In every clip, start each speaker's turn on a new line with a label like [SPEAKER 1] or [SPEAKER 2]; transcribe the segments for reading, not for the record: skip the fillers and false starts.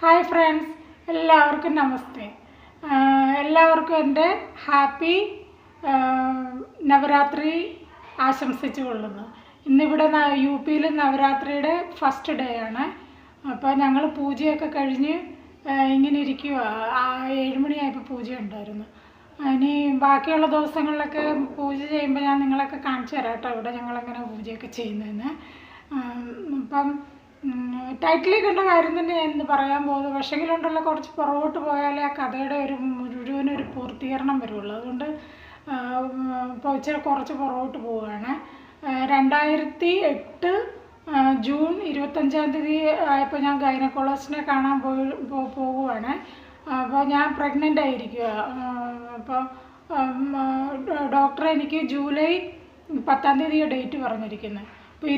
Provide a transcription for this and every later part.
[SPEAKER 1] Hi friends, എല്ലാവർക്കും നമസ്തേ. എല്ലാവർക്കും എൻ്റെ ഹാപ്പി നവരാത്രി ആശംസിച്ചു കൊള്ളുന്നു. ഇന്നിവിടെ യു പിയിൽ നവരാത്രിയുടെ ഫസ്റ്റ് ഡേ ആണ്. അപ്പോൾ ഞങ്ങൾ പൂജയൊക്കെ കഴിഞ്ഞ് ഇങ്ങനെ ഇരിക്കുക. 7 മണിയായപ്പോൾ പൂജ ഉണ്ടായിരുന്നു. ഇനി ബാക്കിയുള്ള ദിവസങ്ങളിലൊക്കെ പൂജ ചെയ്യുമ്പോൾ ഞാൻ നിങ്ങളൊക്കെ കാണിച്ചു തരാം കേട്ടോ, ഇവിടെ ഞങ്ങളെങ്ങനെ പൂജയൊക്കെ ചെയ്യുന്നതെന്ന്. അപ്പം ടൈറ്റിലിൽ കണ്ട കാര്യം തന്നെ ഞാൻ ഇന്ന് പറയാൻ പോകുന്നത്. പക്ഷെങ്കിലുണ്ടല്ലോ, കുറച്ച് പുറകോട്ട് പോയാലേ ആ കഥയുടെ മുഴുവനൊരു പൂർത്തീകരണം വരുള്ളൂ. അതുകൊണ്ട് ഇപ്പോൾ ഇച്ചിരി കുറച്ച് പുറകോട്ട് പോവുകയാണ്. 2008 ജൂൺ 25 ആയപ്പോൾ ഞാൻ ഗൈനക്കോളജിസ്റ്റിനെ കാണാൻ പോകുവാണ്. അപ്പോൾ ഞാൻ പ്രഗ്നൻ്റ് ആയിരിക്കുക. അപ്പോൾ ഡോക്ടർ എനിക്ക് ജൂലൈ 10 ഡേറ്റ് പറഞ്ഞിരിക്കുന്നത്. അപ്പോൾ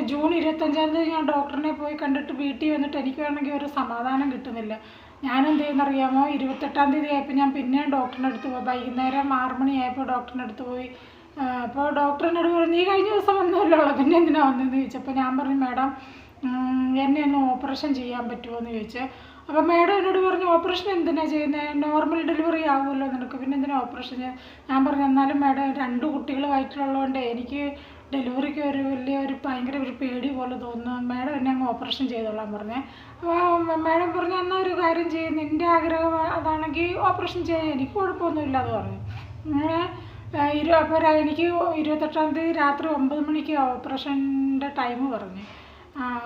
[SPEAKER 1] ജൂൺ 25 ഞാൻ ഡോക്ടറിനെ പോയി കണ്ടിട്ട് വീട്ടിൽ വന്നിട്ട് എനിക്ക് വേണമെങ്കിൽ ഒരു സമാധാനം കിട്ടുന്നില്ല. ഞാനെന്ത് ചെയ്യുന്നറിയാമോ, 28 ആയപ്പോൾ ഞാൻ പിന്നെയും ഡോക്ടറിൻ്റെ അടുത്ത് പോയി. വൈകുന്നേരം 6 മണിയായപ്പോൾ ഡോക്ടറിൻ്റെ അടുത്ത് പോയി. അപ്പോൾ ഡോക്ടറിനോട് പറഞ്ഞു, നീ കഴിഞ്ഞ ദിവസം വന്നല്ലോ, പിന്നെ എന്തിനാണ് വന്നതെന്ന് ചോദിച്ചപ്പോൾ ഞാൻ പറഞ്ഞു, മാഡം എന്നെ ഒന്ന് ഓപ്പറേഷൻ ചെയ്യാൻ പറ്റുമോ എന്ന് ചോദിച്ചു. അപ്പോൾ മാഡം എന്നോട് പറഞ്ഞു, ഓപ്പറേഷൻ എന്തിനാണ് ചെയ്യുന്നത്, നോർമൽ ഡെലിവറി ആകുമല്ലോ നിനക്ക്, പിന്നെ എന്തിനാണ് ഓപ്പറേഷൻ ചെയ്യുന്നത്. ഞാൻ പറഞ്ഞു, എന്നാലും മാഡം 2 കുട്ടികൾ വയറ്റിലുള്ളതുകൊണ്ട് എനിക്ക് ഡെലിവറിക്ക് ഭയങ്കര ഒരു പേടി പോലെ തോന്നുന്നു, മാഡം എന്നെ അങ്ങ് ഓപ്പറേഷൻ ചെയ്തോളാൻ പറഞ്ഞേ. അപ്പോൾ മാഡം പറഞ്ഞു, എന്നാൽ ഒരു കാര്യം ചെയ്യും, നിൻ്റെ ആഗ്രഹം അതാണെങ്കിൽ ഓപ്പറേഷൻ ചെയ്യാൻ എനിക്ക് കുഴപ്പമൊന്നുമില്ല എന്ന് പറഞ്ഞു. അപ്പോൾ എനിക്ക് 28 രാത്രി 9 മണിക്ക് ഓപ്പറേഷൻ്റെ ടൈം പറഞ്ഞു.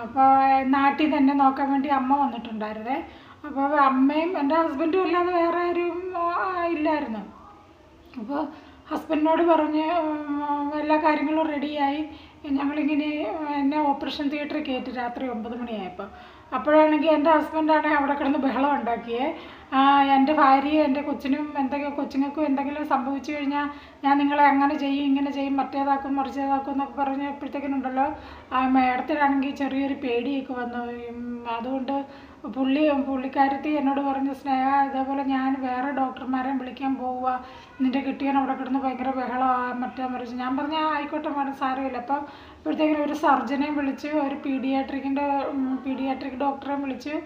[SPEAKER 1] അപ്പോൾ നാട്ടിൽ തന്നെ നോക്കാൻ വേണ്ടി അമ്മ വന്നിട്ടുണ്ടായിരുന്നേ. അപ്പോൾ അമ്മയും എൻ്റെ ഹസ്ബൻഡും അല്ലാതെ വേറെ ആരും ഇല്ലായിരുന്നു. അപ്പോൾ ഹസ്ബൻഡിനോട് പറഞ്ഞ് എല്ലാ കാര്യങ്ങളും റെഡിയായി. ഞങ്ങളിങ്ങനെ എന്നെ ഓപ്പറേഷൻ തിയേറ്ററിൽ കയറ്റി രാത്രി 9 മണിയായപ്പോൾ. അപ്പോഴാണെങ്കിൽ എൻ്റെ ഹസ്ബൻഡാണെങ്കിൽ അവിടെ കിടന്ന് ബഹളം ഉണ്ടാക്കിയേ. എൻ്റെ ഭാര്യയും എൻ്റെ കൊച്ചുങ്ങൾക്കും എന്തെങ്കിലും സംഭവിച്ചു കഴിഞ്ഞാൽ ഞാൻ നിങ്ങളെ അങ്ങനെ ചെയ്യും, ഇങ്ങനെ ചെയ്യും, മറ്റേതാക്കും മറിച്ചേതാക്കും എന്നൊക്കെ പറഞ്ഞപ്പോഴത്തേക്കിനുണ്ടല്ലോ, മേഡത്തിനാണെങ്കിൽ ചെറിയൊരു പേടിയൊക്കെ വന്നു. അതുകൊണ്ട് പുള്ളിക്കാരത്തി എന്നോട് പറഞ്ഞു, സ്നേഹ, ഇതേപോലെ ഞാൻ വേറെ ഡോക്ടർമാരെ വിളിക്കാൻ പോവുക, നിൻ്റെ കിട്ടിയാൻ അവിടെ കിടന്ന് ഭയങ്കര ബഹളമാണ്, മറ്റേ മറിച്ച്. ഞാൻ പറഞ്ഞാൽ ആയിക്കോട്ടെ മാഡം, സാരമില്ല. അപ്പം ഇപ്പോഴത്തേക്കിനും ഒരു സർജനെ വിളിച്ച്, ഒരു പീഡിയാട്രിക് ഡോക്ടറെ വിളിച്ച്.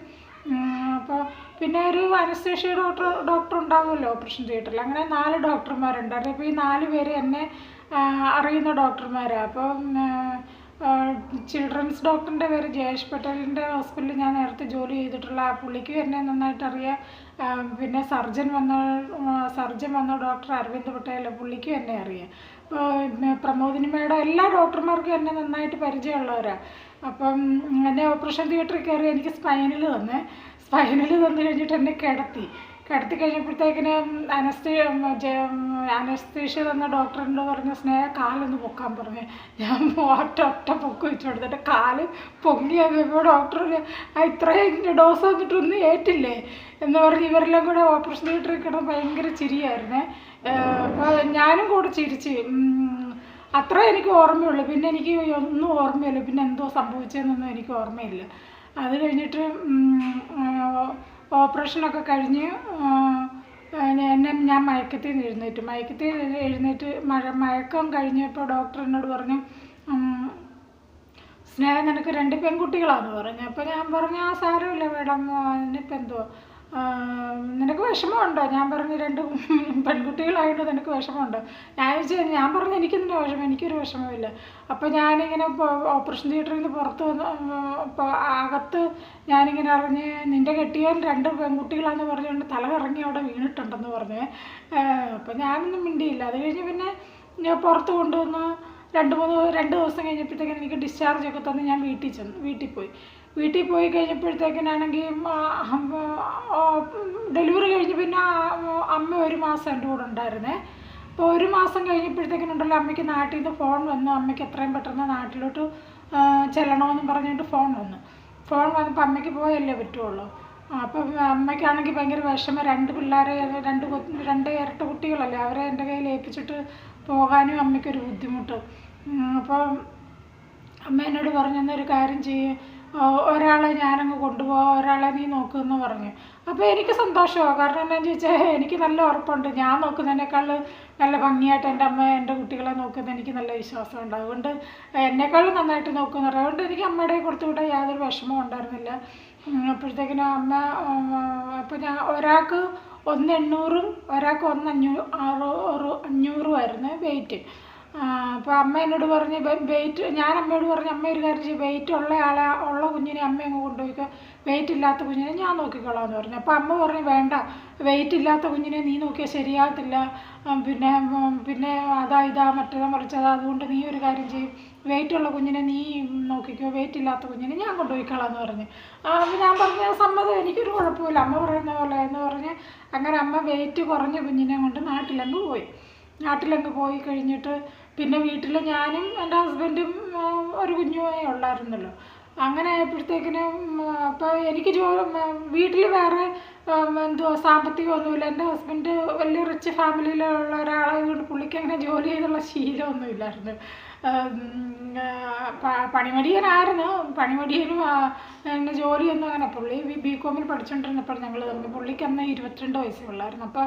[SPEAKER 1] അപ്പോൾ പിന്നെ ഒരു അനസ്തേഷ്യ ഡോക്ടർ ഉണ്ടാകുമല്ലോ ഓപ്പറേഷൻ തിയേറ്ററിൽ. അങ്ങനെ 4 ഡോക്ടർമാരുണ്ടായിരുന്നു. അപ്പോൾ ഈ 4 പേര് എന്നെ അറിയുന്ന ഡോക്ടർമാരാണ്. അപ്പം ചിൽഡ്രൻസ് ഡോക്ടറിൻ്റെ പേര് ജയേഷ് പട്ടേലിൻ്റെ ഹോസ്പിറ്റലിൽ ഞാൻ നേരത്തെ ജോലി ചെയ്തിട്ടുള്ള ആ പുള്ളിക്കും എന്നെ നന്നായിട്ട് അറിയാം. പിന്നെ സർജൻ വന്ന ഡോക്ടർ അരവിന്ദ് പട്ടേൽ, പുള്ളിക്കും എന്നെ അറിയാം. പ്രമോദിനി മേഡം, എല്ലാ ഡോക്ടർമാർക്കും എന്നെ നന്നായിട്ട് പരിചയമുള്ളവരാണ്. അപ്പം എന്നെ ഓപ്പറേഷൻ തിയേറ്ററിൽ കയറി എനിക്ക് സ്പൈനൽ തന്നു കഴിഞ്ഞിട്ട് എന്നെ കിടത്തി കഴിഞ്ഞപ്പോഴത്തേക്കിന് അനസ്തേഷ്യ തന്ന ഡോക്ടറിനോട് പറഞ്ഞ, സ്നേഹ കാലൊന്ന് പൊക്കാൻ പറഞ്ഞു. ഞാൻ ഒറ്റ പൊക്ക് വെച്ച് കൊടുത്തിട്ട് കാല് പൊങ്ങിയപ്പോൾ ഡോക്ടർ, ഇത്രയും ഡോസ് വന്നിട്ടൊന്നും ഏറ്റില്ലേ എന്ന് പറഞ്ഞ് ഇവരെല്ലാം കൂടെ ഓപ്പറേഷൻ തിയേറ്ററിൽ കിടന്ന് ഭയങ്കര ചിരിയായിരുന്നേ. അപ്പോൾ ഞാനും കൂടെ ചിരിച്ച്. അത്ര എനിക്ക് ഓർമ്മയുള്ളൂ. പിന്നെ എനിക്ക് ഒന്നും ഓർമ്മയില്ല, പിന്നെ എന്തോ സംഭവിച്ചതെന്നൊന്നും എനിക്ക് ഓർമ്മയില്ല. അത് കഴിഞ്ഞിട്ട് ഓപ്പറേഷനൊക്കെ കഴിഞ്ഞ് ഞാൻ മയക്കത്തിൽ എഴുന്നേറ്റ് മയക്കം കഴിഞ്ഞപ്പോൾ ഡോക്ടർ എന്നോട് പറഞ്ഞു, സ്നേഹ, നിനക്ക് 2 പെൺകുട്ടികളാണെന്ന് പറഞ്ഞു. അപ്പോൾ ഞാൻ പറഞ്ഞു, സാരമില്ല മാഡം, ഇനിയിപ്പോൾ എന്തോ നിനക്ക് വിഷമമുണ്ടോ? ഞാൻ പറഞ്ഞു, 2 പെൺകുട്ടികളായിട്ട് നിനക്ക് വിഷമമുണ്ടോ? ഞാൻ പറഞ്ഞു, എനിക്കെന്തിനാ വിഷമം, എനിക്കൊരു വിഷമമില്ല. അപ്പോൾ ഞാനിങ്ങനെ ഓപ്പറേഷൻ തിയേറ്ററിൽ നിന്ന് പുറത്ത് ഇപ്പോൾ അകത്ത് ഞാനിങ്ങനെ അറിഞ്ഞ്, നിൻ്റെ കെട്ടിയവൻ 2 പെൺകുട്ടികളാണെന്ന് പറഞ്ഞുകൊണ്ട് തല കറങ്ങി അവിടെ വീണിട്ടുണ്ടെന്ന് പറഞ്ഞേ. അപ്പോൾ ഞാനൊന്നും മിണ്ടിയില്ല. അത് കഴിഞ്ഞ് പിന്നെ ഞാൻ പുറത്ത് കൊണ്ടുവന്ന് 2 ദിവസം കഴിഞ്ഞപ്പോഴത്തേക്കും എനിക്ക് ഡിസ്ചാർജൊക്കെ തന്ന് ഞാൻ വീട്ടിൽ പോയി കഴിഞ്ഞപ്പോഴത്തേക്കിനാണെങ്കിൽ ഡെലിവറി കഴിഞ്ഞ് പിന്നെ അമ്മ 1 മാസം എൻ്റെ കൂടെ ഉണ്ടായിരുന്നേ. അപ്പോൾ 1 മാസം കഴിഞ്ഞപ്പോഴത്തേക്കിനുണ്ടല്ലോ, അമ്മയ്ക്ക് നാട്ടിൽ നിന്ന് ഫോൺ വന്നു. അമ്മയ്ക്ക് എത്രയും പെട്ടെന്ന് നാട്ടിലോട്ട് ചെല്ലണമെന്നും പറഞ്ഞിട്ട് ഫോൺ വന്നപ്പോൾ അമ്മയ്ക്ക് പോയല്ലേ പറ്റുള്ളൂ. അപ്പം അമ്മയ്ക്കാണെങ്കിൽ ഭയങ്കര വിഷമം. 2 പിള്ളേരെ, 2 ഇരട്ട കുട്ടികളല്ലേ, അവരെ എൻ്റെ കയ്യിൽ ഏൽപ്പിച്ചിട്ട് പോകാനും അമ്മയ്ക്കൊരു ബുദ്ധിമുട്ട്. അപ്പോൾ അമ്മ എന്നോട് പറഞ്ഞു, എന്നൊരു കാര്യം ചെയ്യും, ഒരാളെ ഞാനങ്ങ് കൊണ്ടുപോകാം, ഒരാളെ നീ നോക്കുമെന്ന് പറഞ്ഞു. അപ്പോൾ എനിക്ക് സന്തോഷമാണ്. കാരണം എന്താണെന്ന് ചോദിച്ചാൽ, എനിക്ക് നല്ല ഉറപ്പുണ്ട് ഞാൻ നോക്കുന്നതിനേക്കാൾ നല്ല ഭംഗിയായിട്ട് എൻ്റെ അമ്മ എൻ്റെ കുട്ടികളെ നോക്കുന്നത് എനിക്ക് നല്ല വിശ്വാസമുണ്ട്. അതുകൊണ്ട് എന്നെക്കാളും നന്നായിട്ട് നോക്കുമെന്ന് പറയും. അതുകൊണ്ട് എനിക്ക് അമ്മയുടെ കൊടുത്തുവിടാൻ യാതൊരു വിഷമവും ഉണ്ടായിരുന്നില്ല. അപ്പോഴത്തേക്കിനും അമ്മ അപ്പോൾ ഞാൻ ഒരാൾക്ക് 1,800 ഒരാൾക്ക് 1,500 വെയിറ്റ്. അപ്പോൾ അമ്മ എന്നോട് പറഞ്ഞ് വെയിറ്റ്, ഞാൻ അമ്മയോട് പറഞ്ഞു, അമ്മ ഒരു കാര്യം ചെയ്യും, വെയിറ്റ് ഉള്ള കുഞ്ഞിനെ അമ്മ അങ്ങ് കൊണ്ടുപോയിക്കോ, വെയിറ്റ് ഇല്ലാത്ത കുഞ്ഞിനെ ഞാൻ നോക്കിക്കോളാം എന്ന് പറഞ്ഞു. അപ്പോൾ അമ്മ പറഞ്ഞു വേണ്ട, വെയിറ്റ് ഇല്ലാത്ത കുഞ്ഞിനെ നീ നോക്കിയാൽ ശരിയാകത്തില്ല, പിന്നെ പിന്നെ ഇതാ മറ്റേതാ മറിച്ചതാ, അതുകൊണ്ട് നീ ഒരു കാര്യം ചെയ്യും, വെയിറ്റ് ഉള്ള കുഞ്ഞിനെ നീ നോക്കിക്കോ, വെയിറ്റ് ഇല്ലാത്ത കുഞ്ഞിനെ ഞാൻ കൊണ്ടുപോയിക്കോളാം എന്ന് പറഞ്ഞ്. അപ്പോൾ ഞാൻ പറഞ്ഞ സമ്മതം, എനിക്കൊരു കുഴപ്പമില്ല, അമ്മ പറയുന്ന പോലെ എന്ന് പറഞ്ഞ് അങ്ങനെ അമ്മ വെയിറ്റ് കുറഞ്ഞ കുഞ്ഞിനെ കൊണ്ട് നാട്ടിലങ്ങ് പോയി കഴിഞ്ഞിട്ട് പിന്നെ വീട്ടിൽ ഞാനും എൻ്റെ ഹസ്ബൻഡും ഒരു കുഞ്ഞുമേ ഉള്ളായിരുന്നല്ലോ. അങ്ങനെ ആയപ്പോഴത്തേക്കിനും അപ്പോൾ എനിക്ക് വീട്ടിൽ വേറെ സാമ്പത്തികമൊന്നുമില്ല. എൻ്റെ ഹസ്ബൻഡ് വലിയ റിച്ച് ഫാമിലിയിലുള്ള ഒരാളായതുകൊണ്ട് പുള്ളിക്ക് അങ്ങനെ ജോലി ചെയ്തുള്ള ശീലമൊന്നുമില്ലായിരുന്നു. പണിമടിയനായിരുന്നു, പണിമടിയനും എന്നെ ജോലിയൊന്നും അങ്ങനെ. പുള്ളി ബികോമിൽ പഠിച്ചുകൊണ്ടിരുന്നപ്പോൾ ഞങ്ങൾ തമ്മിൽ, പുള്ളിക്ക് അന്ന് 22 വയസ്സേ ഉള്ളായിരുന്നു, അപ്പോൾ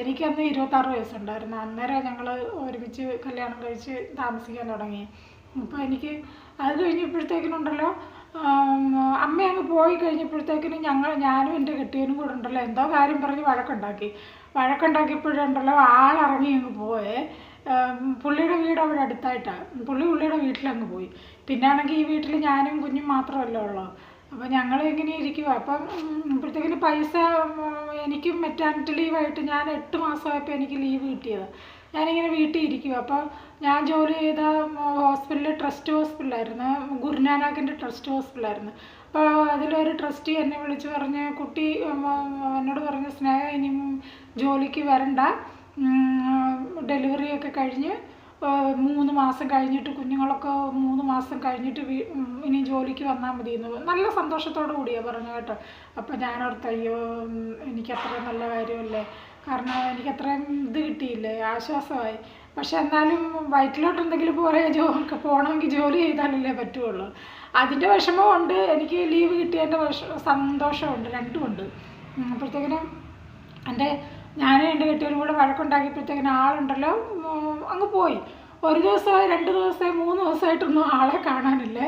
[SPEAKER 1] എനിക്കന്ന് 26 വയസ്സുണ്ടായിരുന്നു. അന്നേരം ഞങ്ങൾ ഒരുമിച്ച് കല്യാണം കഴിച്ച് താമസിക്കാൻ തുടങ്ങി. അപ്പോൾ എനിക്ക് അത് കഴിഞ്ഞപ്പോഴത്തേക്കിനുണ്ടല്ലോ, അമ്മ അങ്ങ് പോയി കഴിഞ്ഞപ്പോഴത്തേക്കിനും ഞാനും എൻ്റെ കെട്ടിയവനും കൂടെ ഉണ്ടല്ലോ എന്തോ കാര്യം പറഞ്ഞ് വഴക്കുണ്ടാക്കിയപ്പോഴുണ്ടല്ലോ ആളിറങ്ങി അങ്ങ് പോയേ. പുള്ളിയുടെ വീട് അവിടെ അടുത്തായിട്ടാണ്. പുള്ളിയുടെ വീട്ടിലങ്ങ് പോയി. പിന്നെ ആണെങ്കിൽ ഈ വീട്ടിൽ ഞാനും കുഞ്ഞും മാത്രമല്ലേ ഉള്ളൂ. അപ്പോൾ ഞങ്ങൾ ഇങ്ങനെ ഇരിക്കുക. അപ്പം അപ്പോഴത്തേക്കിന് പൈസ എനിക്കും മെറ്റേണിറ്റി ലീവായിട്ട് ഞാൻ 8 മാസമായപ്പോൾ എനിക്ക് ലീവ് കിട്ടിയത്. ഞാനിങ്ങനെ വീട്ടിൽ ഇരിക്കുക. അപ്പോൾ ഞാൻ ജോലി ചെയ്ത ഹോസ്പിറ്റൽ ട്രസ്റ്റ് ഹോസ്പിറ്റലായിരുന്നു, ഗുരുനാനാക്കിൻ്റെ ട്രസ്റ്റ് ഹോസ്പിറ്റലായിരുന്നു. അപ്പോൾ അതിലൊരു ട്രസ്റ്റി എന്നെ വിളിച്ച് പറഞ്ഞ്, കുട്ടി എന്നോട് പറഞ്ഞ സ്നേഹ ഇനി ജോലിക്ക് വരണ്ട, ഡെലിവറിയൊക്കെ കഴിഞ്ഞ് 3 മാസം കഴിഞ്ഞിട്ട്, കുഞ്ഞുങ്ങളൊക്കെ 3 മാസം കഴിഞ്ഞിട്ട് ഇനി ജോലിക്ക് വന്നാൽ മതി എന്ന് നല്ല സന്തോഷത്തോടു കൂടിയാണ് പറഞ്ഞു കേട്ടോ. അപ്പോൾ ഞാനോർത്ത് അയ്യോ എനിക്കത്രയും നല്ല കാര്യമല്ലേ, കാരണം എനിക്കത്രയും ഇത് കിട്ടിയില്ലേ, ആശ്വാസമായി. പക്ഷെ എന്നാലും വയറ്റിലോട്ട് എന്തെങ്കിലും പോകണമെങ്കിൽ ജോലി ചെയ്താലല്ലേ പറ്റുള്ളൂ. അതിൻ്റെ വിഷമമുണ്ട്, എനിക്ക് ലീവ് കിട്ടിയതിൻ്റെ സന്തോഷമുണ്ട്, രണ്ടുമുണ്ട്. അപ്പോഴത്തേക്കിനും ഞാനും എൻ്റെ കെട്ടിയവനും കൂടെ വഴക്കുണ്ടാക്കിയപ്പോഴത്തേക്കിനും ആളുണ്ടല്ലോ അങ്ങ് പോയി. 1 ദിവസമായി, 2 ദിവസമായി, 3 ദിവസമായിട്ടൊന്നും ആളെ കാണാനില്ലേ.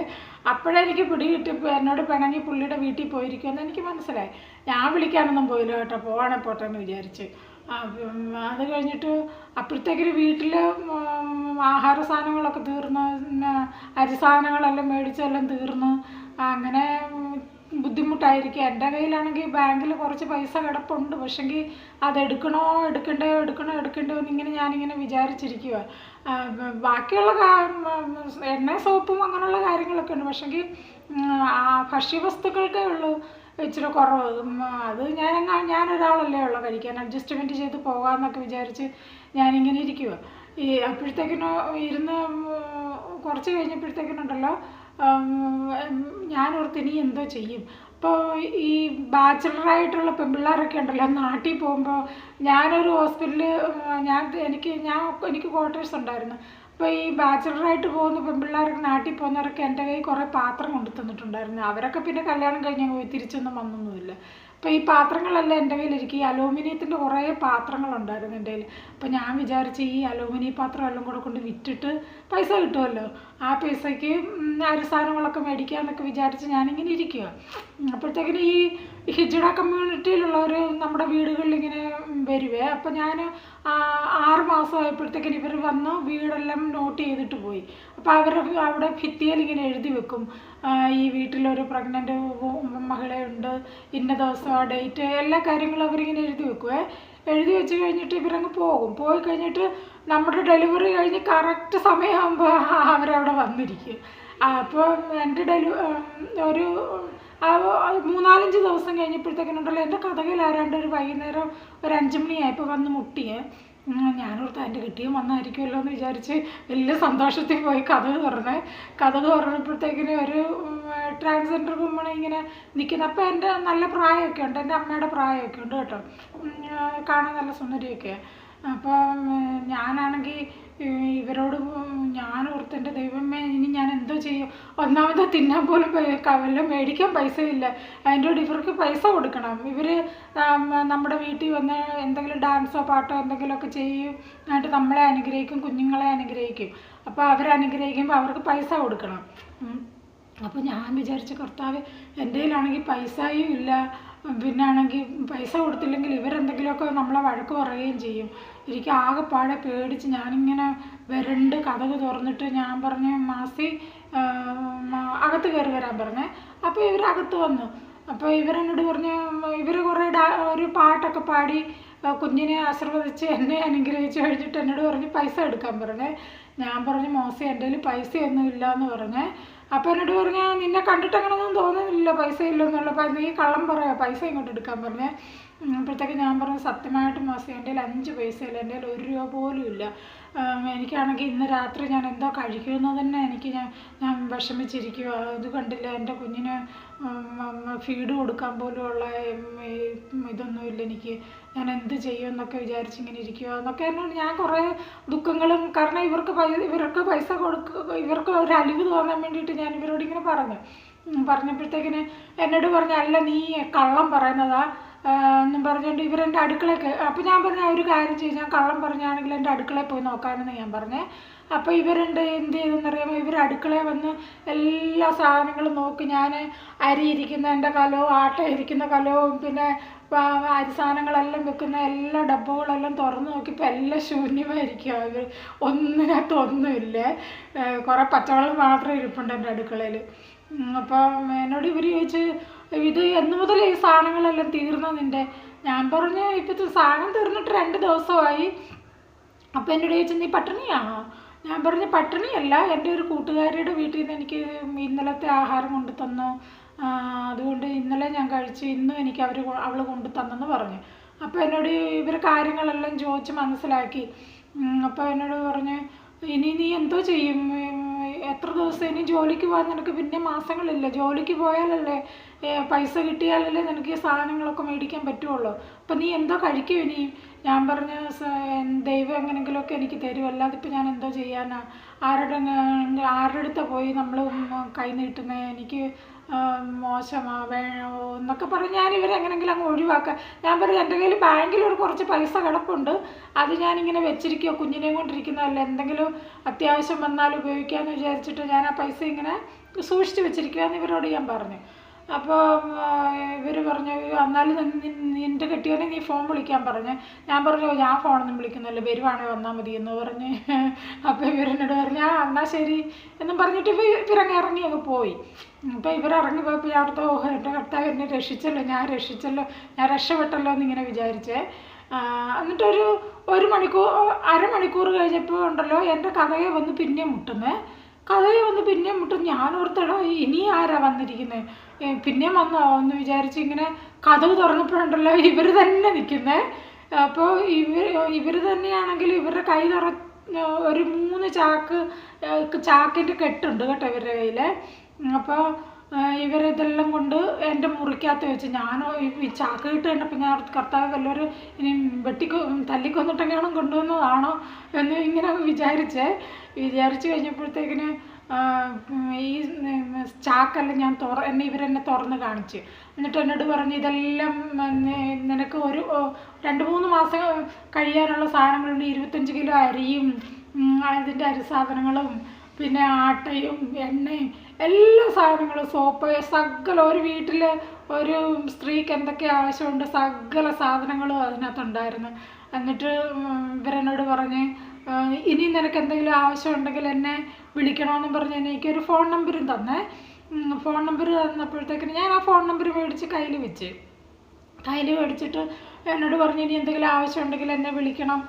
[SPEAKER 1] അപ്പോഴെനിക്ക് പിടികിട്ടിപ്പോൾ എന്നോട് പിണങ്ങി പുള്ളിയുടെ വീട്ടിൽ പോയിരിക്കുമെന്ന് എനിക്ക് മനസ്സിലായി. ഞാൻ വിളിക്കാനൊന്നും പോയില്ല കേട്ടോ, പോട്ടെ എന്ന് വിചാരിച്ച്. അത് കഴിഞ്ഞിട്ട് അപ്പോഴത്തേക്കൊരു വീട്ടിൽ ആഹാര സാധനങ്ങളൊക്കെ തീർന്ന്, അരി സാധനങ്ങളെല്ലാം മേടിച്ചെല്ലാം തീർന്ന്, അങ്ങനെ ബുദ്ധിമുട്ടായിരിക്കും. എൻ്റെ കയ്യിലാണെങ്കിൽ ബാങ്കിൽ കുറച്ച് പൈസ കിടപ്പുണ്ട്, പക്ഷെങ്കിൽ അതെടുക്കണോ എന്നിങ്ങനെ ഞാനിങ്ങനെ വിചാരിച്ചിരിക്കുക. ബാക്കിയുള്ള എണ്ണ സോപ്പും അങ്ങനെയുള്ള കാര്യങ്ങളൊക്കെ ഉണ്ട്, പക്ഷെങ്കിൽ ഭക്ഷ്യവസ്തുക്കൾക്കേ ഉള്ളൂ ഇച്ചിരി കുറവ്. അത് ഞാനൊരാളല്ലേ ഉള്ളൂ, കഴിക്കാൻ അഡ്ജസ്റ്റ്മെൻറ്റ് ചെയ്ത് പോകാമെന്നൊക്കെ വിചാരിച്ച് ഞാനിങ്ങനെ ഇരിക്കുക. അപ്പോഴത്തേക്കിനും ഇരുന്ന് കുറച്ച് കഴിഞ്ഞപ്പോഴത്തേക്കിനുണ്ടല്ലോ ഞാനോർത്ത് ഇനി എന്തോ ചെയ്യും. അപ്പോൾ ഈ ബാച്ചിലറായിട്ടുള്ള പെൺപിള്ളേരൊക്കെ ഉണ്ടല്ലോ നാട്ടിൽ പോകുമ്പോൾ, ഞാനൊരു ഹോസ്പിറ്റലിൽ എനിക്ക് ക്വാർട്ടേഴ്സ് ഉണ്ടായിരുന്നു. അപ്പോൾ ഈ ബാച്ചിലറായിട്ട് പോകുന്ന പെൺപിള്ളേരൊക്കെ, നാട്ടിൽ പോകുന്നവരൊക്കെ എൻ്റെ കയ്യിൽ കുറേ പാത്രം കൊണ്ടു തന്നിട്ടുണ്ടായിരുന്നു. അവരൊക്കെ പിന്നെ കല്യാണം കഴിഞ്ഞ് പോയി, തിരിച്ചൊന്നും വന്നൊന്നുമില്ല. അപ്പോൾ ഈ പാത്രങ്ങളെല്ലാം എൻ്റെ കയ്യിലിരിക്കും. ഈ അലൂമിനിയത്തിൻ്റെ കുറേ പാത്രങ്ങളുണ്ടായിരുന്നു എൻ്റെ കയ്യിൽ. അപ്പോൾ ഞാൻ വിചാരിച്ച് ഈ അലൂമിനിയം പാത്രം എല്ലാം കൂടെ കൊണ്ട് വിറ്റിട്ട് പൈസ കിട്ടുമല്ലോ, ആ പൈസയ്ക്ക് അരി സാധനങ്ങളൊക്കെ മേടിക്കാമെന്നൊക്കെ വിചാരിച്ച് ഞാനിങ്ങനെ ഇരിക്കുക. അപ്പോഴത്തേക്കിനും ഈ ഹിജഡ കമ്മ്യൂണിറ്റിയിലുള്ളവർ നമ്മുടെ വീടുകളിൽ ഇങ്ങനെ വരുവേ. അപ്പോൾ ഞാൻ 6 മാസമായപ്പോഴത്തേക്കിന് ഇവർ വന്ന് വീടെല്ലാം നോട്ട് ചെയ്തിട്ട് പോയി. അപ്പോൾ അവിടെ ഭിത്തിയിൽ ഇങ്ങനെ എഴുതി വെക്കും, ഈ വീട്ടിലൊരു പ്രഗ്നൻ്റ് മഹിളയുണ്ട്, ഇന്ന ദിവസം ആ ഡേറ്റ്, എല്ലാ കാര്യങ്ങളും അവരിങ്ങനെ എഴുതി വെക്കുവേ. എഴുതി വെച്ച് കഴിഞ്ഞിട്ട് ഇവരങ്ങ് പോയി കഴിഞ്ഞിട്ട് നമ്മുടെ ഡെലിവറി കഴിഞ്ഞ് കറക്റ്റ് സമയമാകുമ്പോൾ അവരവിടെ വന്നിരിക്കും. അപ്പോൾ എൻ്റെ ഒരു 3-4 ദിവസം കഴിഞ്ഞപ്പോഴത്തേക്കിനുണ്ടല്ലോ എൻ്റെ കഥകിൽ ആരാണ്ട് ഒരു വൈകുന്നേരം ഒരു 5 മണിയായപ്പോൾ വന്ന് മുട്ടിയേ. ഞാനോർത്ത് എൻ്റെ കിട്ടിയും വന്നായിരിക്കുമല്ലോ എന്ന് വിചാരിച്ച് വലിയ സന്തോഷത്തിൽ പോയി കഥക് തുറന്നപ്പോഴത്തേക്കിന് ഒരു ട്രാൻസ്ജെൻഡർ വുമൺ ഇങ്ങനെ നിൽക്കുന്നത്. അപ്പോൾ എൻ്റെ നല്ല പ്രായമൊക്കെ ഉണ്ട്, എൻ്റെ അമ്മയുടെ പ്രായമൊക്കെ ഉണ്ട് കേട്ടോ, കാണാൻ നല്ല സുന്ദരിയൊക്കെ. അപ്പോൾ ഞാനാണെങ്കിൽ ഇവരോട് ഞാനോർത്ത് എൻ്റെ ദൈവമേ ഇനി ഞാൻ എന്തോ ചെയ്യും, ഒന്നാമത് തിന്നാൻ പോലും വല്ലതും മേടിക്കാൻ പൈസയില്ല, അതിൻ്റെ കൂടെ ഇവർക്ക് പൈസ കൊടുക്കണം. ഇവർ നമ്മുടെ വീട്ടിൽ വന്ന് എന്തെങ്കിലും ഡാൻസോ പാട്ടോ എന്തെങ്കിലുമൊക്കെ ചെയ്യും, എന്നിട്ട് നമ്മളെ അനുഗ്രഹിക്കും, കുഞ്ഞുങ്ങളെ അനുഗ്രഹിക്കും. അപ്പോൾ അവരനുഗ്രഹിക്കുമ്പോൾ അവർക്ക് പൈസ കൊടുക്കണം. അപ്പോൾ ഞാൻ വിചാരിച്ച കർത്താവ് എൻ്റെ കയ്യിലാണെങ്കിൽ പൈസയും ഇല്ല, പിന്നെ ആണെങ്കിൽ പൈസ കൊടുത്തില്ലെങ്കിൽ ഇവരെന്തെങ്കിലുമൊക്കെ നമ്മളെ വഴക്ക് പറയുകയും ചെയ്യും. എനിക്ക് ആകെപ്പാടെ പേടിച്ച് ഞാനിങ്ങനെ വരണ്ട് കതക് തുറന്നിട്ട് ഞാൻ പറഞ്ഞു മാസി അകത്ത് കയറി വരാൻ പറഞ്ഞേ. അപ്പോൾ ഇവരകത്ത് വന്നു. അപ്പോൾ ഇവരെന്നോട് പറഞ്ഞു, ഇവർ കുറേ ഒരു പാട്ടൊക്കെ പാടി കുഞ്ഞിനെ ആശീർവദിച്ച് എന്നെ അനുഗ്രഹിച്ച് കഴിഞ്ഞിട്ട് എന്നോട് പറഞ്ഞ് പൈസ എടുക്കാൻ പറഞ്ഞേ. ഞാൻ പറഞ്ഞു മോശം എൻ്റെ കയ്യിൽ പൈസയൊന്നും ഇല്ല എന്ന് പറഞ്ഞേ. അപ്പോൾ എന്നോട് പറഞ്ഞാൽ നിന്നെ കണ്ടിട്ട് അങ്ങനെയൊന്നും തോന്നുന്നില്ല പൈസ ഇല്ലെന്നുള്ള, നീ കള്ളം പറയാ, പൈസ ഇങ്ങോട്ട് എടുക്കാൻ പറഞ്ഞേ. അപ്പോഴത്തേക്ക് ഞാൻ പറഞ്ഞു സത്യമായിട്ടും മോശം എൻ്റെ കയ്യിൽ 5 പൈസയില്ല, എൻ്റെ കയ്യിൽ 1 രൂപ പോലും ഇല്ല. എനിക്കാണെങ്കിൽ ഇന്ന് രാത്രി ഞാൻ എന്തോ കഴിക്കുമെന്ന് തന്നെ ഞാൻ വിഷമിച്ചിരിക്കുക. ഇത് കണ്ടില്ല എൻ്റെ കുഞ്ഞിന് ഫീഡ് കൊടുക്കാൻ പോലുമുള്ള ഇതൊന്നുമില്ല എനിക്ക്, ഞാൻ എന്ത് ചെയ്യുമെന്നൊക്കെ വിചാരിച്ചിങ്ങനെ ഇരിക്കുക എന്നൊക്കെ എന്നോട് ഞാൻ കുറേ ദുഃഖങ്ങളും, കാരണം ഇവർക്ക് പൈസ ഇവർക്ക് ഒരു അലിവ് തോന്നാൻ വേണ്ടിയിട്ട് ഞാൻ ഇവരോട് ഇങ്ങനെ പറഞ്ഞപ്പോഴത്തേക്കിന് എന്നോട് പറഞ്ഞു അല്ല നീ കള്ളം പറയുന്നതാ എന്നും പറഞ്ഞുകൊണ്ട് ഇവരെൻ്റെ അടുക്കളയ്ക്ക്. അപ്പോൾ ഞാൻ പറഞ്ഞ ഒരു കാര്യം ചെയ്യും, ഞാൻ കള്ളം പറഞ്ഞാണെങ്കിൽ എൻ്റെ അടുക്കളയിൽ പോയി നോക്കാമെന്ന് ഞാൻ പറഞ്ഞേ. അപ്പോൾ ഇവരെന്ത് ചെയ്തെന്നറിയാമോ, ഇവർ അടുക്കളയിൽ വന്ന് എല്ലാ സാധനങ്ങളും നോക്കി. ഞാൻ അരി ഇരിക്കുന്ന എൻ്റെ കലവും ആട്ട ഇരിക്കുന്ന കലവും പിന്നെ അരി സാധനങ്ങളെല്ലാം വെക്കുന്ന എല്ലാ ഡബ്ബകളെല്ലാം തുറന്ന് നോക്കിയപ്പോൾ എല്ലാം ശൂന്യമായിരിക്കുക. ഇവർ ഒന്നിനകത്ത് ഒന്നുമില്ലേ, കുറേ പച്ചവെള്ളം മാത്രമേ ഇരിപ്പുണ്ട് എൻ്റെ അടുക്കളയിൽ. അപ്പോൾ എന്നോട് ഇവർ ചോദിച്ച് ഇത് എന്ന് മുതൽ ഈ സാധനങ്ങളെല്ലാം തീർന്നോ നിൻ്റെ? ഞാൻ പറഞ്ഞു ഇപ്പോഴത്തെ സാധനം തീർന്നിട്ട് 2 ദിവസമായി. അപ്പോൾ എന്നോട് ചോദിച്ചു നീ പട്ടിണിയാണോ? ഞാൻ പറഞ്ഞു പട്ടിണിയല്ല, എൻ്റെ ഒരു കൂട്ടുകാരിയുടെ വീട്ടിൽ നിന്ന് എനിക്ക് ഇന്നലത്തെ ആഹാരം കൊണ്ടു തന്നു, അതുകൊണ്ട് ഇന്നലെ ഞാൻ കഴിച്ചു, ഇന്നും എനിക്ക് അവൾ കൊണ്ടു തന്നെന്ന് പറഞ്ഞു. അപ്പോൾ എന്നോട് ഇവർ കാര്യങ്ങളെല്ലാം ചോദിച്ച് മനസ്സിലാക്കി. അപ്പോൾ എന്നോട് പറഞ്ഞു ഇനി നീ എന്തോ ചെയ്യും, എത്ര ദിവസം ഇനി ജോലിക്ക് പോകാൻ നിനക്ക് പിന്നെ മാസങ്ങളില്ല, ജോലിക്ക് പോയാലല്ലേ പൈസ കിട്ടിയാലല്ലേ നിനക്ക് ഈ സാധനങ്ങളൊക്കെ മേടിക്കാൻ പറ്റുള്ളൂ, അപ്പം നീ എന്തോ കഴിക്കും ഇനി? ഞാൻ പറഞ്ഞ ദൈവം എങ്ങനെയെങ്കിലുമൊക്കെ എനിക്ക് തരും, അല്ലാതെ ഇപ്പം ഞാൻ എന്തോ ചെയ്യാനാ, ആരുടെ അടുത്ത പോയി നമ്മൾ കൈ നീട്ടുന്നത്, എനിക്ക് മോശമാ എന്നൊക്കെ പറഞ്ഞ് ഞാൻ ഇവരെങ്ങനെങ്കിലും അങ്ങ് ഒഴിവാക്കാം. ഞാൻ പറഞ്ഞു എൻ്റെ കയ്യിൽ ബാങ്കിൽ കുറച്ച് പൈസ കിടപ്പുണ്ട്, അത് ഞാനിങ്ങനെ വെച്ചിരിക്കുക, കുഞ്ഞിനെയും കൊണ്ടിരിക്കുന്നതല്ല, എന്തെങ്കിലും അത്യാവശ്യം വന്നാൽ ഉപയോഗിക്കാമെന്ന് വിചാരിച്ചിട്ട് ഞാൻ ആ പൈസ ഇങ്ങനെ സൂക്ഷിച്ച് വെച്ചിരിക്കുക എന്ന് ഇവരോട് ഞാൻ പറഞ്ഞു. അപ്പോൾ ഇവർ പറഞ്ഞു എന്നാലും നിൻ്റെ കെട്ടിയവനെ നീ ഫോൺ വിളിക്കാൻ പറഞ്ഞു. ഞാൻ പറഞ്ഞു ഞാൻ ഫോണൊന്നും വിളിക്കുന്നില്ല, വരുവാണെങ്കിൽ വന്നാൽ മതി എന്ന് പറഞ്ഞ്. അപ്പോൾ ഇവരെന്നോട് പറഞ്ഞു എന്നാൽ ശരി എന്നും പറഞ്ഞിട്ട് ഇവരങ്ങ് ഇറങ്ങി അങ്ങ് പോയി. അപ്പോൾ ഇവരിറങ്ങി പോയപ്പോൾ ഞാൻ അടുത്ത എൻ്റെ കർത്താവ് എന്നെ രക്ഷിച്ചല്ലോ, ഞാൻ രക്ഷപ്പെട്ടല്ലോ എന്നിങ്ങനെ വിചാരിച്ചേ. എന്നിട്ടൊരു അരമണിക്കൂർ കഴിഞ്ഞപ്പോൾ ഉണ്ടല്ലോ എൻ്റെ കഥയെ വന്ന് പിന്നെ മുട്ടും. ഞാൻ ഓർത്തടോ ഇനി ആരാ വന്നിരിക്കുന്നത്, പിന്നെ വന്നോ എന്ന് വിചാരിച്ച് ഇങ്ങനെ കഥവ് തുറന്നപ്പോഴുണ്ടല്ലോ ഇവർ തന്നെ നിൽക്കുന്നത്. അപ്പോൾ ഇവർ തന്നെയാണെങ്കിൽ ഇവരുടെ കൈ ഒരു 3 ചാക്കിൻ്റെ കെട്ടുണ്ട് കേട്ടോ ഇവരുടെ കയ്യിൽ. അപ്പോൾ ഇവരിതെല്ലാം കൊണ്ട് എൻ്റെ മുറിക്കകത്ത് വെച്ച് ഞാൻ ഈ ചാക്ക് കിട്ട് കണ്ടപ്പോൾ ഞാൻ കർത്താവ് വല്ലവരും ഇനി തല്ലിക്കൊന്നിട്ടെങ്ങാനും കൊണ്ടുവന്നതാണോ എന്ന് ഇങ്ങനെ വിചാരിച്ച് കഴിഞ്ഞപ്പോഴത്തേക്കിന് ഈ ചാക്കെല്ലാം ഇവരെന്നെ തുറന്ന് കാണിച്ച്. എന്നിട്ട് എന്നോട് പറഞ്ഞു ഇതെല്ലാം നിനക്ക് ഒരു 2-3 മാസം കഴിയാനുള്ള സാധനങ്ങളുണ്ട്, 25 കിലോ അരിയും അതിൻ്റെ അരിസാധനങ്ങളും പിന്നെ ആട്ടയും എണ്ണയും എല്ലാ സാധനങ്ങളും, സോപ്പ്, സകല ഒരു വീട്ടിൽ ഒരു സ്ത്രീക്ക് എന്തൊക്കെ ആവശ്യമുണ്ട് സകല സാധനങ്ങളും അതിനകത്തുണ്ടായിരുന്നു. എന്നിട്ട് ഇവരെന്നോട് പറഞ്ഞ് ഇനി നിനക്ക് എന്തെങ്കിലും ആവശ്യമുണ്ടെങ്കിൽ എന്നെ വിളിക്കണമെന്നും പറഞ്ഞ് എനിക്കൊരു ഫോൺ നമ്പരും തന്നേ. ഫോൺ നമ്പർ തന്നപ്പോഴത്തേക്കിന് ഞാൻ ആ ഫോൺ നമ്പർ മേടിച്ച് കയ്യിൽ മേടിച്ചിട്ട് എന്നോട് പറഞ്ഞു ഇനി എന്തെങ്കിലും ആവശ്യമുണ്ടെങ്കിൽ എന്നെ വിളിക്കണം,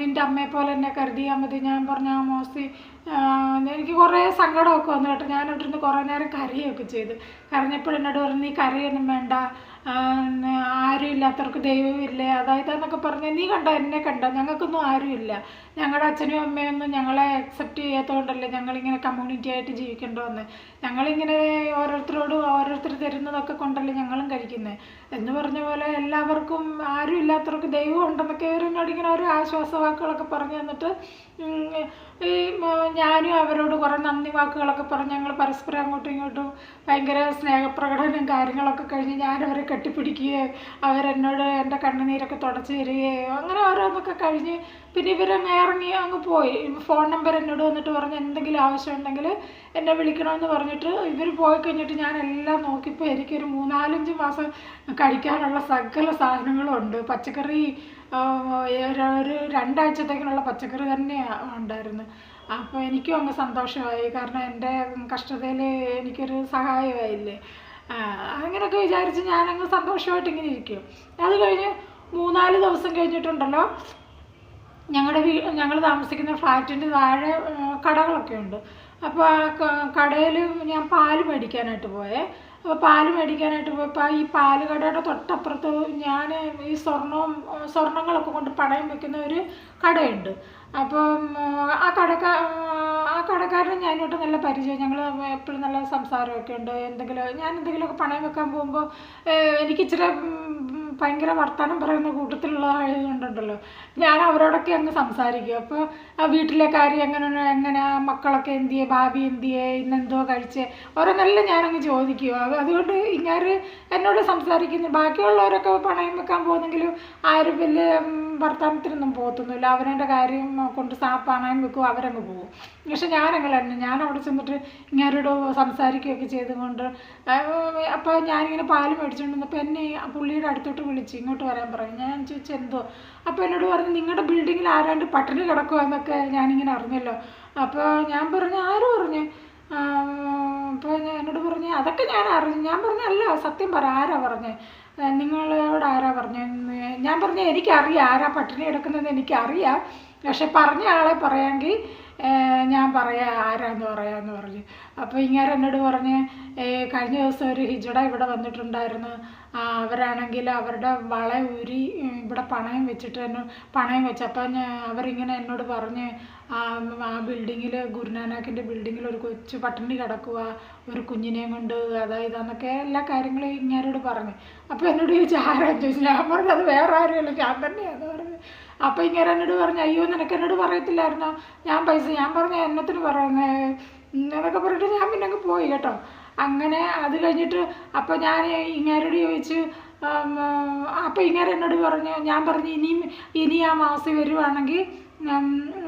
[SPEAKER 1] നിൻ്റെ അമ്മയെ പോലെ എന്നെ കരുതിയാൽ മതി. ഞാൻ പറഞ്ഞ മോശി എനിക്ക് കുറേ സങ്കടമൊക്കെ വന്നു കേട്ടോ. ഞാൻ അവിടെ നിന്ന് കുറേ നേരം കരയൊക്കെ ചെയ്തു. കരഞ്ഞപ്പോൾ എന്നോട് പറഞ്ഞു നീ കരയൊന്നും വേണ്ട, ആരും ഇല്ലാത്തവർക്ക് ദൈവമില്ലേ, അതായത് എന്നൊക്കെ പറഞ്ഞ് നീ കണ്ടോ എന്നെ കണ്ടോ, ഞങ്ങൾക്കൊന്നും ആരുമില്ല, ഞങ്ങളുടെ അച്ഛനും അമ്മയൊന്നും ഞങ്ങളെ അക്സെപ്റ്റ് ചെയ്യാത്തതുകൊണ്ടല്ലേ ഞങ്ങളിങ്ങനെ കമ്മ്യൂണിറ്റി ആയിട്ട് ജീവിക്കേണ്ടി വന്നത്, ഞങ്ങളിങ്ങനെ ഓരോരുത്തർ തരുന്നതൊക്കെ കൊണ്ടല്ലേ ഞങ്ങളും കഴിക്കുന്നത് എന്ന് പറഞ്ഞ പോലെ എല്ലാവർക്കും ആരും ഇല്ലാത്തവർക്ക് ദൈവം ഉണ്ടെന്നൊക്കെ ഇവരെന്നോട് ഇങ്ങനെ ഓരോ ആശ്വാസവാക്കുകളൊക്കെ പറഞ്ഞു തന്നിട്ട് ഈ ഞാനും അവരോട് കുറേ നന്ദി വാക്കുകളൊക്കെ പറഞ്ഞ് ഞങ്ങൾ പരസ്പരം അങ്ങോട്ടും ഇങ്ങോട്ടും ഭയങ്കര സ്നേഹപ്രകടനം കാര്യങ്ങളൊക്കെ കഴിഞ്ഞ് ഞാനവരെ കെട്ടിപ്പിടിക്കുകയോ അവരെന്നോട് എൻ്റെ കണ്ണുനീരൊക്കെ തുടച്ച് തരികയോ അങ്ങനെ ഓരോന്നൊക്കെ കഴിഞ്ഞ് പിന്നെ ഇവരങ്ങ് ഇറങ്ങി അങ്ങ് പോയി. ഫോൺ നമ്പർ എന്നോട് വന്നിട്ട് പറഞ്ഞ് എന്തെങ്കിലും ആവശ്യമുണ്ടെങ്കിൽ എന്നെ വിളിക്കണമെന്ന് പറഞ്ഞിട്ട് ഇവർ പോയി കഴിഞ്ഞിട്ട് ഞാനെല്ലാം നോക്കിയപ്പോൾ എനിക്കൊരു 3-4 മാസം കഴിക്കാനുള്ള സകല സാധനങ്ങളും ഉണ്ട്. പച്ചക്കറി ഒരു 2 ആഴ്ചത്തേക്കിനുള്ള പച്ചക്കറി തന്നെ ഉണ്ടായിരുന്നു. അപ്പോൾ എനിക്കും അങ്ങ് സന്തോഷമായി. കാരണം എൻ്റെ കഷ്ടതയിൽ എനിക്കൊരു സഹായമായില്ലേ. അങ്ങനെയൊക്കെ വിചാരിച്ച് ഞാനങ്ങ് സന്തോഷമായിട്ട് ഇങ്ങനെ ഇരിക്കും. അത് കഴിഞ്ഞ് 3-4 ദിവസം കഴിഞ്ഞിട്ടുണ്ടല്ലോ, ഞങ്ങൾ താമസിക്കുന്ന ഫ്ലാറ്റിൻ്റെ താഴെ കടകളൊക്കെ ഉണ്ട്. അപ്പോൾ ആ കടയിൽ ഞാൻ പാല് മേടിക്കാനായിട്ട് പോയേ. അപ്പോൾ പാല് മേടിക്കാനായിട്ട് പോയപ്പോൾ ഈ പാല് കടയുടെ തൊട്ടപ്പുറത്ത് ഞാൻ ഈ സ്വർണ്ണങ്ങളൊക്കെ കൊണ്ട് പണയം വെക്കുന്ന ഒരു കടയുണ്ട്. അപ്പം ആ കടക്കാരനെ ഞാനോട്ട് നല്ല പരിചയം, ഞങ്ങൾ എപ്പോഴും നല്ല സംസാരമൊക്കെ ഉണ്ട്. ഞാൻ എന്തെങ്കിലുമൊക്കെ പണയം വെക്കാൻ പോകുമ്പോൾ എനിക്ക് ഇച്ചിരി ഭയങ്കര വർത്തമാനം പറയുന്ന കൂട്ടത്തിലുള്ളതായതുകൊണ്ടുണ്ടല്ലോ ഞാൻ അവരോടൊക്കെ അങ്ങ് സംസാരിക്കും. അപ്പോൾ ആ വീട്ടിലെ കാര്യം എങ്ങനെ മക്കളൊക്കെ എന്തിയെ, ഭാബി എന്തിയെ, ഇന്നെന്തോ കഴിച്ച് ഓരോന്നെല്ലാം ഞാനങ്ങ് ചോദിക്കുക. അതുകൊണ്ട് ഇങ്ങനെ എന്നോട് സംസാരിക്കുന്നു. ബാക്കിയുള്ളവരൊക്കെ പണയം വെക്കാൻ പോകുന്നെങ്കിലും ആരും വലിയ വർത്തമാനത്തിനൊന്നും പോകത്തൊന്നുമില്ല. അവരുടെ കാര്യം കൊണ്ട് പണയം വെക്കും, അവരങ്ങ് പോകും. പക്ഷെ ഞാനങ്ങനെ ഞാൻ അവിടെ ചെന്നിട്ട് ഇങ്ങനോട് സംസാരിക്കുകയൊക്കെ ചെയ്തുകൊണ്ട് അപ്പോൾ ഞാനിങ്ങനെ പാല് മേടിച്ചുകൊണ്ടിരുന്നപ്പോൾ എന്നെ പുള്ളിയുടെ അടുത്തോട്ട് വിളിച്ച് ഇങ്ങോട്ട് വരാൻ പറയും. ഞാൻ ചോദിച്ചു എന്തോ. അപ്പോൾ എന്നോട് പറഞ്ഞു നിങ്ങളുടെ ബിൽഡിങ്ങിൽ ആരാണ്ട് പട്ടിണി കിടക്കുക എന്നൊക്കെ ഞാനിങ്ങനെ അറിഞ്ഞല്ലോ. അപ്പോൾ ഞാൻ പറഞ്ഞു ആര് പറഞ്ഞു? അപ്പോൾ എന്നോട് പറഞ്ഞു അതൊക്കെ ഞാൻ അറിഞ്ഞു. ഞാൻ പറഞ്ഞു അല്ല സത്യം പറ, ആരാ പറഞ്ഞേ, നിങ്ങളോട് ആരാ പറഞ്ഞു? ഞാൻ പറഞ്ഞു എനിക്കറിയാം ആരാ പട്ടിണി കിടക്കുന്നതെന്ന് എനിക്കറിയാം, പക്ഷെ പറഞ്ഞ ആളെ പറയാമെങ്കിൽ ഞാൻ പറയാം ആരാന്ന് പറയാമെന്ന് പറഞ്ഞു. അപ്പോൾ ഇങ്ങനെ എന്നോട് പറഞ്ഞ് കഴിഞ്ഞ ദിവസം ഒരു ഹിജട ഇവിടെ വന്നിട്ടുണ്ടായിരുന്നു. അവരാണെങ്കിൽ അവരുടെ വള ഊരി ഇവിടെ പണയം വെച്ചപ്പോൾ അവരിങ്ങനെ എന്നോട് പറഞ്ഞ് ആ ബിൽഡിങ്ങിൽ ഗുരുനാനാക്കിൻ്റെ ബിൽഡിങ്ങിൽ ഒരു കൊച്ചു പട്ടിണി കിടക്കുക ഒരു കുഞ്ഞിനെയും കൊണ്ട്, അതായത് എന്നൊക്കെ എല്ലാ കാര്യങ്ങളും ഇങ്ങനോട് പറഞ്ഞു. അപ്പോൾ എന്നോട് ചോദിച്ചു ആരാന്ന് ചോദിച്ചു. ഞാൻ പറഞ്ഞു അത് വേറെ ആരുമല്ല, ഞാൻ തന്നെയാന്ന് പറഞ്ഞു. അപ്പോൾ ഇങ്ങനെ എന്നോട് പറഞ്ഞു അയ്യോ നിനക്ക് എന്നോട് പറയത്തില്ലായിരുന്നോ ഞാൻ പറഞ്ഞു എന്നത്തിന് പറയുന്നത് എന്നൊക്കെ പറഞ്ഞിട്ട് ഞാൻ പിന്നെ അങ്ങ് പോയി കേട്ടോ. അങ്ങനെ അത് കഴിഞ്ഞിട്ട് അപ്പോൾ ഞാൻ ഇങ്ങേരോട് ചോദിച്ചു. അപ്പോൾ ഇങ്ങനെ എന്നോട് പറഞ്ഞു, ഞാൻ പറഞ്ഞു ഇനി ആ മാസം വരുവാണെങ്കിൽ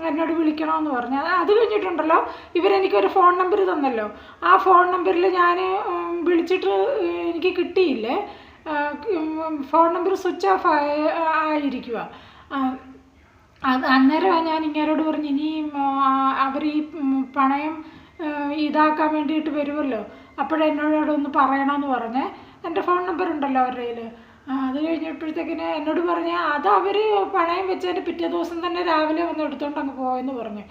[SPEAKER 1] എന്നോട് വിളിക്കണമെന്ന് പറഞ്ഞു. അത് കഴിഞ്ഞിട്ടുണ്ടല്ലോ ഇവരെനിക്കൊരു ഫോൺ നമ്പർ തന്നല്ലോ. ആ ഫോൺ നമ്പറിൽ ഞാൻ വിളിച്ചിട്ട് എനിക്ക് കിട്ടിയില്ലേ. ഫോൺ നമ്പർ സ്വിച്ച് ഓഫ് ആയിരിക്കുക. അന്നേരം ഞാൻ ഇങ്ങേരോട് പറഞ്ഞു ഇനി അവർ ഈ പണയം ഇതാക്കാൻ വേണ്ടിയിട്ട് വരുമല്ലോ, അപ്പോഴെന്നോടൊന്ന് പറയണമെന്ന് പറഞ്ഞ് എൻ്റെ ഫോൺ നമ്പർ ഉണ്ടല്ലോ അവരുടെ കയ്യിൽ. അത് കഴിഞ്ഞപ്പോഴത്തേക്കിന് എന്നോട് പറഞ്ഞ് അത് അവർ പണയം വെച്ചതിൻ്റെ പിറ്റേ ദിവസം തന്നെ രാവിലെ വന്ന് എടുത്തുകൊണ്ട് അങ്ങ് പോയെന്ന് പറഞ്ഞു.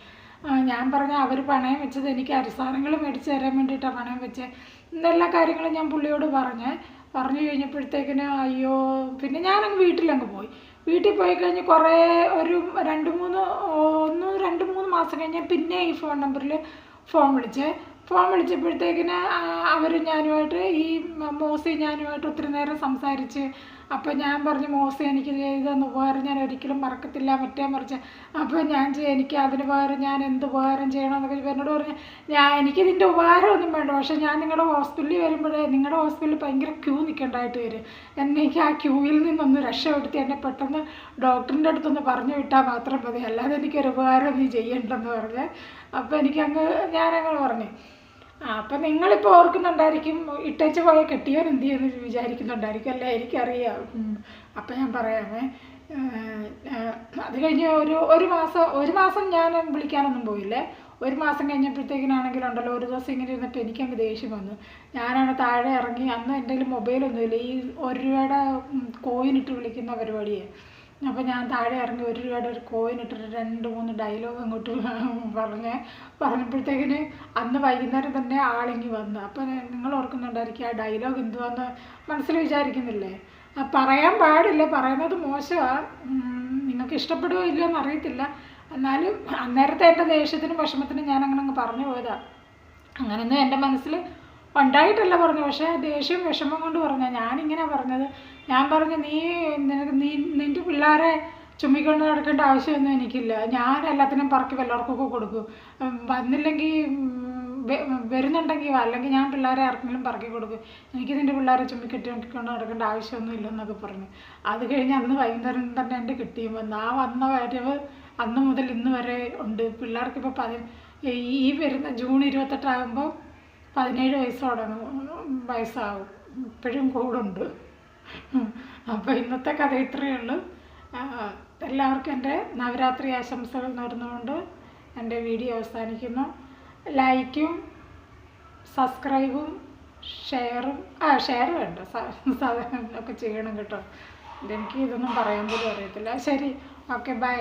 [SPEAKER 1] ഞാൻ പറഞ്ഞു അവർ പണയം വെച്ചത് എനിക്ക് അരിസാധനങ്ങൾ മേടിച്ച് തരാൻ വേണ്ടിയിട്ടാണ് പണയം വെച്ചത് എന്നെല്ലാ കാര്യങ്ങളും ഞാൻ പുള്ളിയോട് പറഞ്ഞു കഴിഞ്ഞപ്പോഴത്തേക്കിന് അയ്യോ പിന്നെ ഞാനങ്ങ് വീട്ടിലങ്ങ് പോയി. വീട്ടിൽ പോയി കഴിഞ്ഞ് കുറേ ഒരു 2-3 മാസം കഴിഞ്ഞ് പിന്നെ ഈ ഫോൺ നമ്പറിൽ ഫോൺ വിളിച്ചപ്പോഴത്തേക്കിന് അവർ ഞാനുമായിട്ട് ഈ മോസി ഞാനുമായിട്ട് ഒത്തിരി നേരം സംസാരിച്ച്. അപ്പോൾ ഞാൻ പറഞ്ഞു മോസി എനിക്ക് ചെയ്തെന്ന് ഉപകാരം ഞാൻ ഒരിക്കലും മറക്കത്തില്ല മറ്റേ മറിച്ച്. അപ്പോൾ എനിക്ക് അതിന് പകരം ഞാൻ എന്ത് ഉപകാരം ചെയ്യണമെന്നൊക്കെ എന്നോട് പറഞ്ഞു. എനിക്കിതിൻ്റെ ഉപകാരമൊന്നും വേണ്ട, പക്ഷേ ഞാൻ നിങ്ങളുടെ ഹോസ്പിറ്റലിൽ വരുമ്പോഴേ നിങ്ങളുടെ ഹോസ്പിറ്റലിൽ ഭയങ്കര ക്യൂ നിൽക്കേണ്ടതായിട്ട് വരും. എനിക്ക് ആ ക്യൂവിൽ നിന്നൊന്ന് രക്ഷപ്പെടുത്തി എന്നെ പെട്ടെന്ന് ഡോക്ടറിൻ്റെ അടുത്തൊന്ന് പറഞ്ഞു വിട്ടാൽ മാത്രം മതി, അല്ലാതെ എനിക്കൊരു ഉപകാരം നീ ചെയ്യണ്ടെന്ന് പറഞ്ഞ്. അപ്പോൾ ഞാനങ്ങനെ പറഞ്ഞു. അപ്പം നിങ്ങളിപ്പോൾ ഓർക്കുന്നുണ്ടായിരിക്കും ഇട്ടേച്ച് പോയ കെട്ടിയോൻ എന്ത് ചെയ്യുമെന്ന് വിചാരിക്കുന്നുണ്ടായിരിക്കും അല്ലേ, എനിക്കറിയാം. അപ്പം ഞാൻ പറയാമേ. അത് കഴിഞ്ഞ് ഒരു മാസം ഞാൻ വിളിക്കാനൊന്നും പോയില്ലേ. 1 മാസം കഴിഞ്ഞപ്പോഴത്തേക്കിനാണെങ്കിലുണ്ടല്ലോ ഒരു ദിവസം ഇങ്ങനെ ഇരുന്നിട്ട് എനിക്കങ്ങ് ദേഷ്യം വന്നു. ഞാനാണ് താഴെ ഇറങ്ങി. അന്ന് എൻ്റെ കയ്യിൽ മൊബൈലൊന്നുമില്ല, ഈ 1 രൂപയുടെ കോയിനിട്ട് വിളിക്കുന്ന പരിപാടിയെ. അപ്പോൾ ഞാൻ താഴെ ഇറങ്ങി 1 രൂപയുടെ ഒരു കോയിൻ ഇട്ടിട്ട് 2-3 ഡയലോഗ് അങ്ങോട്ട് പറഞ്ഞപ്പോഴത്തേക്കിന് അന്ന് വൈകുന്നേരം തന്നെ ആളിങ്ങി വന്നു. അപ്പോൾ നിങ്ങൾ ഓർക്കുന്നുണ്ടായിരിക്കും ആ ഡയലോഗ് എന്തുവാന്ന് മനസ്സിൽ വിചാരിക്കുന്നില്ലേ. പറയാൻ പാടില്ല, പറയുന്നത് മോശമാണ്, നിങ്ങൾക്ക് ഇഷ്ടപ്പെടുകയോ ഇല്ലയോ എന്ന് അറിയത്തില്ല. എന്നാലും അന്നേരത്തെ എൻ്റെ ദേഷ്യത്തിനും വിഷമത്തിനും ഞാൻ അങ്ങ് പറഞ്ഞു പോയതാണ്. അങ്ങനെയൊന്നും എൻ്റെ മനസ്സിൽ ഉണ്ടായിട്ടല്ല പറഞ്ഞു, പക്ഷേ ദേഷ്യം വിഷമം കൊണ്ട് പറഞ്ഞാൽ ഞാനിങ്ങനെ പറഞ്ഞത്. ഞാൻ പറഞ്ഞു നിൻ്റെ പിള്ളേരെ ചുമ്മിക്കൊണ്ട് നടക്കേണ്ട ആവശ്യമൊന്നും എനിക്കില്ല. ഞാൻ എല്ലാത്തിനും പറക്കി വല്ലവർക്കൊക്കെ കൊടുക്കും. വന്നില്ലെങ്കിൽ വരുന്നുണ്ടെങ്കിൽ അല്ലെങ്കിൽ ഞാൻ പിള്ളേരെ ആർക്കെങ്കിലും പറക്കി കൊടുക്കും. എനിക്കിതിൻ്റെ പിള്ളേരെ ചുമ്മിക്കെട്ടിക്കൊണ്ട് നടക്കേണ്ട ആവശ്യമൊന്നും ഇല്ലെന്നൊക്കെ പറഞ്ഞു. അത് കഴിഞ്ഞ് അന്ന് വൈകുന്നേരം തന്നെ എൻ്റെ കിട്ടിയും വന്നു. ആ വന്ന വരവ് അന്ന് മുതൽ ഇന്ന് വരെ ഉണ്ട്. പിള്ളേർക്കിപ്പോൾ ഈ വരുന്ന ജൂൺ 28 17 വയസ്സാകും. ഇപ്പോഴും കൂടുണ്ട്. അപ്പോൾ ഇന്നത്തെ കഥ ഇത്രയേ ഉള്ളൂ. എല്ലാവർക്കും എൻ്റെ നവരാത്രി ആശംസകൾ നേർന്നുകൊണ്ട് എൻ്റെ വീഡിയോ അവസാനിക്കുന്നു. ലൈക്കും സബ്സ്ക്രൈബും ഷെയറും ഷെയർ വേണ്ട ഒക്കെ ചെയ്യണം കേട്ടോ. എനിക്ക് ഇതൊന്നും പറയാൻ പോലും അറിയത്തില്ല. ശരി, ഓക്കെ, ബൈ.